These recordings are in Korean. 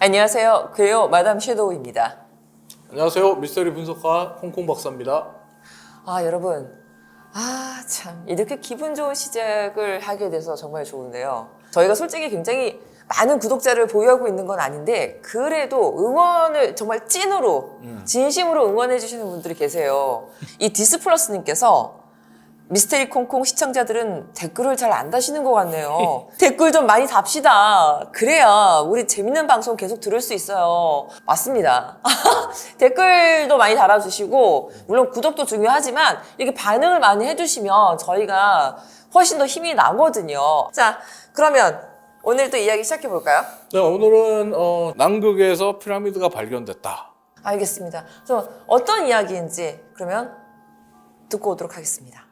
안녕하세요. 그래요 마담 섀도우입니다. 안녕하세요. 미스터리 분석가 홍콩 박사입니다. 여러분, 참 이렇게 기분 좋은 시작을 하게 돼서 정말 좋은데요. 저희가 솔직히 굉장히 많은 구독자를 보유하고 있는 건 아닌데 그래도 응원을 정말 찐으로 진심으로 응원해 주시는 분들이 계세요. 이 디스플러스님께서 미스테리 콩콩 시청자들은 댓글을 잘 안 다시는 것 같네요. 댓글 좀 많이 답시다. 그래야 우리 재밌는 방송 계속 들을 수 있어요. 맞습니다. 댓글도 많이 달아주시고 물론 구독도 중요하지만 이렇게 반응을 많이 해주시면 저희가 훨씬 더 힘이 나거든요. 자, 그러면 오늘 또 이야기 시작해볼까요? 네, 오늘은 남극에서 피라미드가 발견됐다. 알겠습니다. 그래서 어떤 이야기인지 그러면 듣고 오도록 하겠습니다.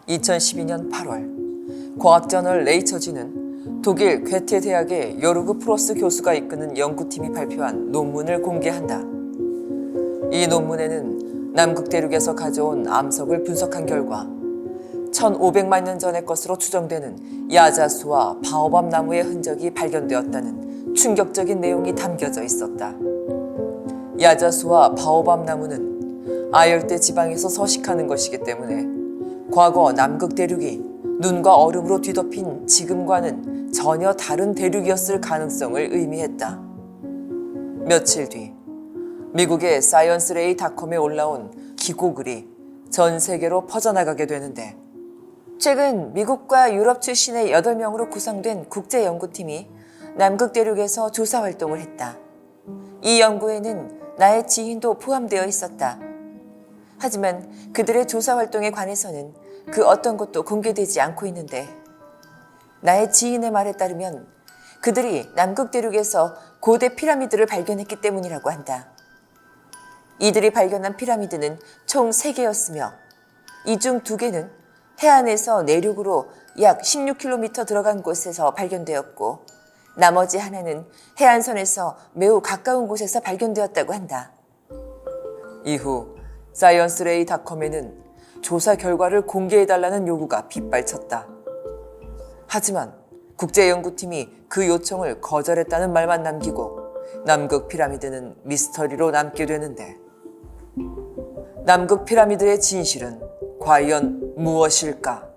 2012년 8월 과학저널 네이처지는 독일 괴테 대학의 요르그 프로스 교수가 이끄는 연구팀이 발표한 논문을 공개한다. 이 논문에는 남극 대륙에서 가져온 암석을 분석한 결과 1500만 년 전의 것으로 추정되는 야자수와 바오밥 나무의 흔적이 발견되었다는 충격적인 내용이 담겨져 있었다. 야자수와 바오밥 나무는 아열대 지방에서 서식하는 것이기 때문에 과거 남극 대륙이 눈과 얼음으로 뒤덮인 지금과는 전혀 다른 대륙이었을 가능성을 의미했다. 며칠 뒤 미국의 사이언스레이닷컴에 올라온 기고글이 전 세계로 퍼져나가게 되는데 최근 미국과 유럽 출신의 8명으로 구성된 국제연구팀이 남극 대륙에서 조사 활동을 했다. 이 연구에는 나의 지인도 포함되어 있었다. 하지만 그들의 조사 활동에 관해서는 그 어떤 것도 공개되지 않고 있는데 나의 지인의 말에 따르면 그들이 남극 대륙에서 고대 피라미드를 발견했기 때문이라고 한다. 이들이 발견한 피라미드는 총 3개였으며 이 중 2개는 해안에서 내륙으로 약 16km 들어간 곳에서 발견되었고 나머지 하나는 해안선에서 매우 가까운 곳에서 발견되었다고 한다. 이후 사이언스레이닷컴에는 조사 결과를 공개해달라는 요구가 빗발쳤다. 하지만 국제연구팀이 그 요청을 거절했다는 말만 남기고 남극 피라미드는 미스터리로 남게 되는데 남극 피라미드의 진실은 과연 무엇일까?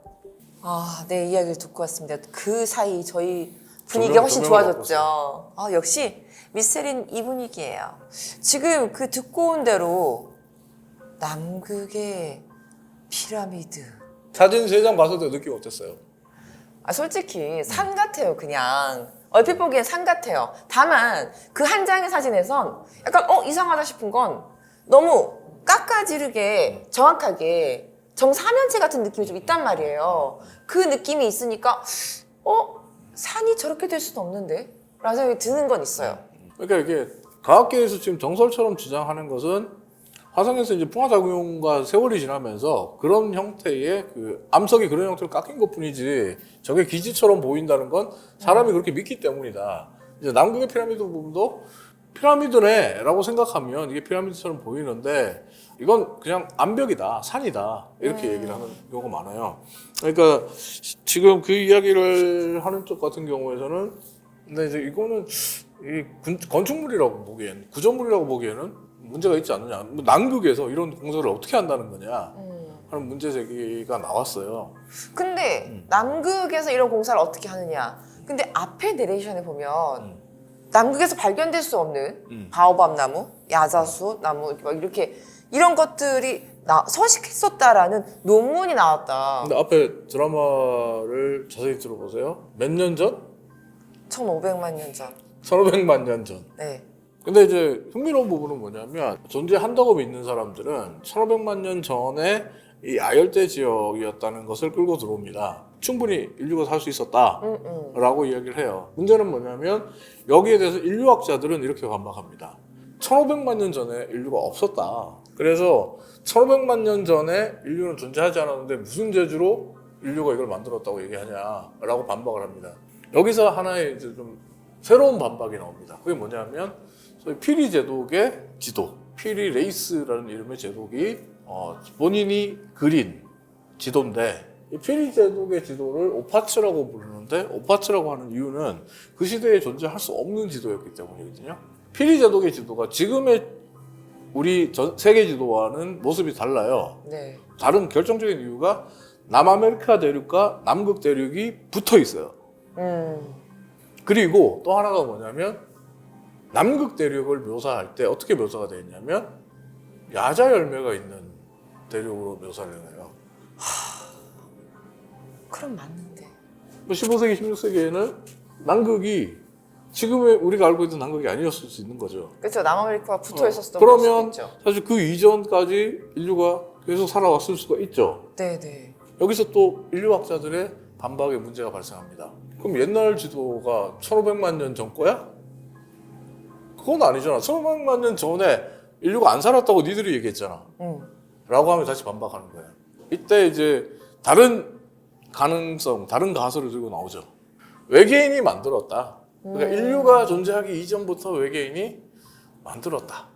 네, 이야기를 듣고 왔습니다. 그 사이 저희 분위기가 훨씬 좋아졌죠. 역시 미스테리는 이 분위기예요. 지금 그 듣고 온 대로 남극의 피라미드. 사진 3장 봤을 때 느낌 어땠어요? 솔직히 산 같아요, 그냥. 얼핏 보기엔 산 같아요. 다만 그 한 장의 사진에선 약간 이상하다 싶은 건 너무 깎아지르게 정확하게 정사면체 같은 느낌이 좀 있단 말이에요. 그 느낌이 있으니까 산이 저렇게 될 수는 없는데? 라는 생각이 드는 건 있어요. 그러니까 이게 과학계에서 지금 정설처럼 주장하는 것은 화성에서 이제 풍화작용과 세월이 지나면서 그런 형태의 그 암석이 그런 형태로 깎인 것 뿐이지 저게 기지처럼 보인다는 건 사람이 그렇게 믿기 때문이다. 이제 남극의 피라미드 부분도 피라미드네 라고 생각하면 이게 피라미드처럼 보이는데 이건 그냥 암벽이다, 산이다 이렇게 얘기를 하는 경우가 많아요. 그러니까 지금 그 이야기를 하는 쪽 같은 경우에는 근데 이제 이거는 이 건축물이라고 보기엔 구조물이라고 보기에는 문제가 있지 않느냐. 남극에서 이런 공사를 어떻게 한다는 거냐 하는 문제 제기가 나왔어요. 근데 남극에서 이런 공사를 어떻게 하느냐. 근데 앞에 내레이션에 보면 남극에서 발견될 수 없는 바오밥 나무, 야자수 나무 이렇게 이런 것들이 서식했었다라는 논문이 나왔다. 근데 앞에 드라마를 자세히 들어보세요. 몇 년 전? 1500만 년 전. 1500만 년 전. 네. 근데 이제 흥미로운 부분은 뭐냐면 존재한다고 믿는 사람들은 1500만 년 전에 이 아열대 지역이었다는 것을 끌고 들어옵니다. 충분히 인류가 살 수 있었다라고 이야기를 해요. 문제는 뭐냐면 여기에 대해서 인류학자들은 이렇게 반박합니다. 1500만 년 전에 인류가 없었다. 그래서 1500만 년 전에 인류는 존재하지 않았는데 무슨 재주로 인류가 이걸 만들었다고 얘기하냐라고 반박을 합니다. 여기서 하나의 이제 좀 새로운 반박이 나옵니다. 그게 뭐냐면 소위 피리 제독의 지도, 피리 레이스라는 이름의 제독이 본인이 그린 지도인데 이 피리 제독의 지도를 오파츠라고 부르는데 오파츠라고 하는 이유는 그 시대에 존재할 수 없는 지도였기 때문이거든요. 피리 제독의 지도가 지금의 우리 세계 지도와는 모습이 달라요. 네. 다른 결정적인 이유가 남아메리카 대륙과 남극 대륙이 붙어 있어요. 그리고 또 하나가 뭐냐면 남극 대륙을 묘사할 때 어떻게 묘사가 되어 있냐면 야자 열매가 있는 대륙으로 묘사를 해요. 그럼 맞는데. 15세기, 16세기에는 남극이 지금의 우리가 알고 있는 남극이 아니었을 수 있는 거죠. 그렇죠. 남아메리카가 붙어 있었던 그러면 수도 있죠. 사실 그 이전까지 인류가 계속 살아왔을 수가 있죠. 네네. 여기서 또 인류학자들의 반박의 문제가 발생합니다. 그럼 옛날 지도가 1500만 년 전 거야? 그건 아니잖아. 1500만 년 전에 인류가 안 살았다고 니들이 얘기했잖아. 라고 하면 다시 반박하는 거예요. 이때 이제 다른 가능성, 다른 가설을 들고 나오죠. 외계인이 만들었다. 그러니까 인류가 존재하기 이전부터 외계인이 만들었다.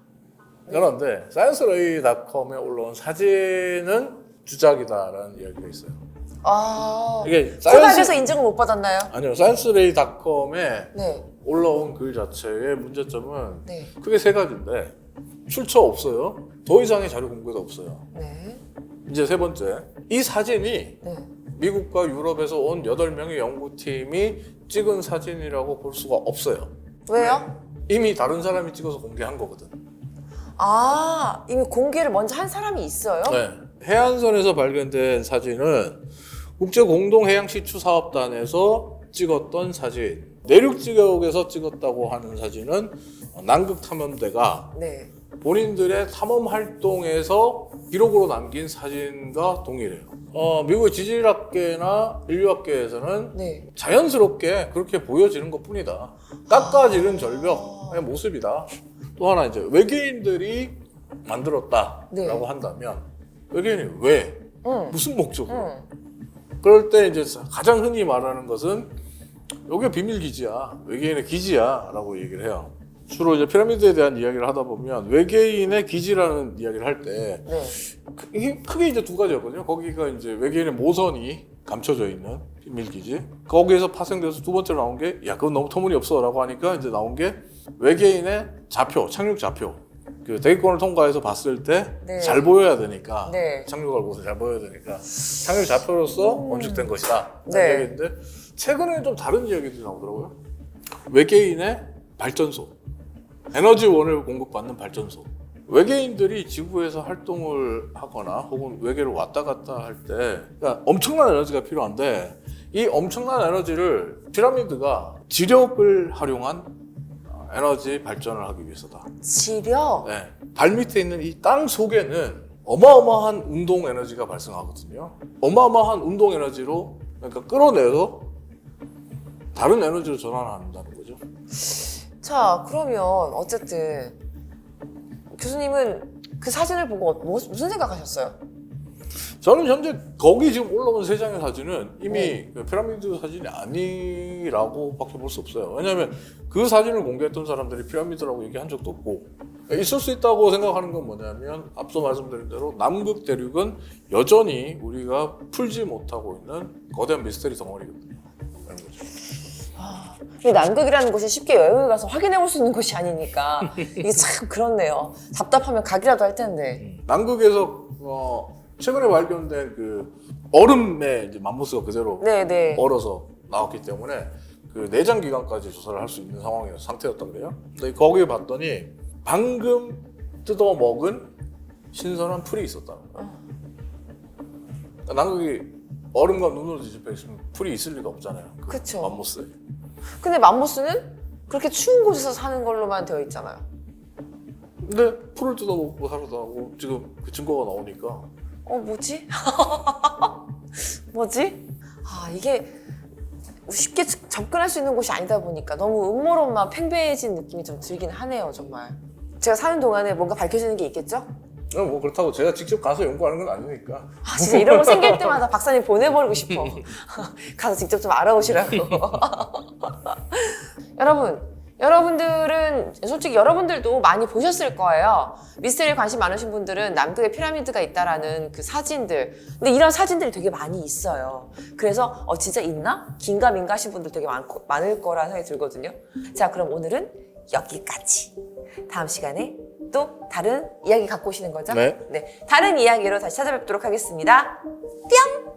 그런데 사이언스레이.com에 올라온 사진은 주작이다라는 이야기가 있어요. 아, 이게 코닥에서 인증을 못 받았나요? 아니요, 사이언스레이.com에 네. 올라온 글 자체의 문제점은 네. 크게 세 가지인데 출처 없어요. 더 이상의 자료 공개도 없어요. 네. 이제 세 번째, 이 사진이 네. 미국과 유럽에서 온 8명의 연구팀이 찍은 사진이라고 볼 수가 없어요. 왜요? 이미 다른 사람이 찍어서 공개한 거거든. 아, 이미 공개를 먼저 한 사람이 있어요? 네. 해안선에서 발견된 사진은 국제공동해양시추사업단에서 찍었던 사진. 내륙 지역에서 찍었다고 하는 사진은 남극탐험대가 네. 본인들의 탐험 활동에서 기록으로 남긴 사진과 동일해요. 미국의 지질학계나 인류학계에서는 네. 자연스럽게 그렇게 보여지는 것 뿐이다. 깎아지른 절벽의 모습이다. 또 하나 이제 외계인들이 만들었다라고 네. 한다면 외계인이 왜? 무슨 목적으로? 응. 그럴 때 이제 가장 흔히 말하는 것은 여기 비밀 기지야, 외계인의 기지야 라고 얘기를 해요. 주로 이제 피라미드에 대한 이야기를 하다 보면 외계인의 기지라는 이야기를 할 때 네. 이게 크게 이제 두 가지였거든요. 거기가 이제 외계인의 모선이 감춰져 있는 비밀 기지. 거기에서 파생돼서 두 번째로 나온 게 야, 그건 너무 터무니없어라고 하니까 이제 나온 게 외계인의 좌표, 착륙 좌표. 그 대기권을 통과해서 봤을 때 잘 네. 보여야 되니까 네. 착륙할 곳을 잘 보여야 되니까 착륙 좌표로서 건축된 것이다. 네. 라는 이야기인데 최근에 좀 다른 이야기들이 나오더라고요. 외계인의 발전소, 에너지원을 공급받는 발전소. 외계인들이 지구에서 활동을 하거나 혹은 외계를 왔다 갔다 할 때 그러니까 엄청난 에너지가 필요한데 이 엄청난 에너지를 피라미드가 지력을 활용한 에너지 발전을 하기 위해서다. 지력? 네. 발 밑에 있는 이 땅 속에는 어마어마한 운동 에너지가 발생하거든요. 어마어마한 운동 에너지로 그러니까 끌어내서 다른 에너지로 전환한다는 거죠. 자, 그러면 어쨌든 교수님은 그 사진을 보고 무슨 생각하셨어요? 저는 현재 거기 지금 올라온 세 장의 사진은 이미 그 피라미드 사진이 아니라고 밖에 볼 수 없어요. 왜냐하면 그 사진을 공개했던 사람들이 피라미드라고 얘기한 적도 없고 있을 수 있다고 생각하는 건 뭐냐면 앞서 말씀드린 대로 남극 대륙은 여전히 우리가 풀지 못하고 있는 거대한 미스터리 덩어리거든요. 그런 거죠. 이 남극이라는 곳이 쉽게 여행을 가서 확인해 볼 수 있는 곳이 아니니까 이게 참 그렇네요. 답답하면 가기라도 할 텐데. 남극에서 최근에 발견된 그 얼음에 이제 맘모스가 그대로 네네. 얼어서 나왔기 때문에 그 내장 기관까지 조사를 할 수 있는 상태였던 거예요. 근데 거기에 봤더니 방금 뜯어 먹은 신선한 풀이 있었다는 거예요. 그러니까 남극이 얼음과 눈으로 뒤집혀 있으면 풀이 있을 리가 없잖아요. 그쵸. 맘모스에. 근데 맘모스는 그렇게 추운 곳에서 사는 걸로만 되어 있잖아요. 근데 풀을 뜯어 먹고 살았다고 지금 그 증거가 나오니까 뭐지? 뭐지? 아, 이게 쉽게 접근할 수 있는 곳이 아니다 보니까 너무 음모론만 팽배해진 느낌이 좀 들긴 하네요, 정말. 제가 사는 동안에 뭔가 밝혀지는 게 있겠죠? 뭐 그렇다고 제가 직접 가서 연구하는 건 아니니까. 아, 진짜 이런 거 생길 때마다 박사님 보내버리고 싶어. 가서 직접 좀 알아오시라고. 여러분, 여러분들은 솔직히 여러분들도 많이 보셨을 거예요. 미스테리에 관심 많으신 분들은 남극에 피라미드가 있다라는 그 사진들. 근데 이런 사진들이 되게 많이 있어요. 그래서 진짜 있나? 긴가민가 하신 분들 되게 많을 거라는 생각이 들거든요. 자, 그럼 오늘은 여기까지. 다음 시간에 또 다른 이야기 갖고 오시는 거죠? 네. 다른 이야기로 다시 찾아뵙도록 하겠습니다. 뿅!